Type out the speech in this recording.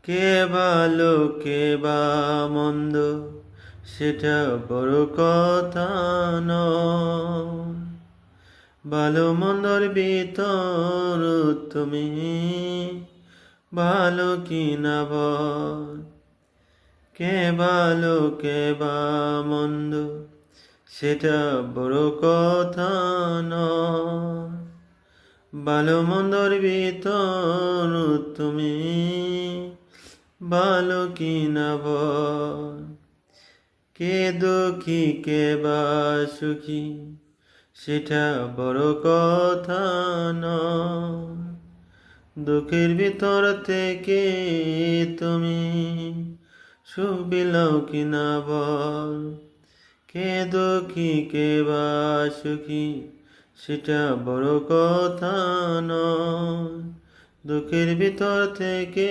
কে ভালো কে বা মন্দ সেটা বড় কথা নয়। ভালো মন্দর ভিতর তুমি ভালো কি না বল। কে ভালো কে বা মন্দ সেটা বড় কথা নয়। ভালো মন্দর ভিতর তুমি ভালো কি না বল। কে দুঃখী কে বা সুখী সেটা বড় কথা নয়। দুঃখের ভিতর থেকে তুমি সুখ বিলাও কি না বল। কে দুঃখী কে বা সুখী সেটা বড় কথা নয়। দুঃখের ভিতর থেকে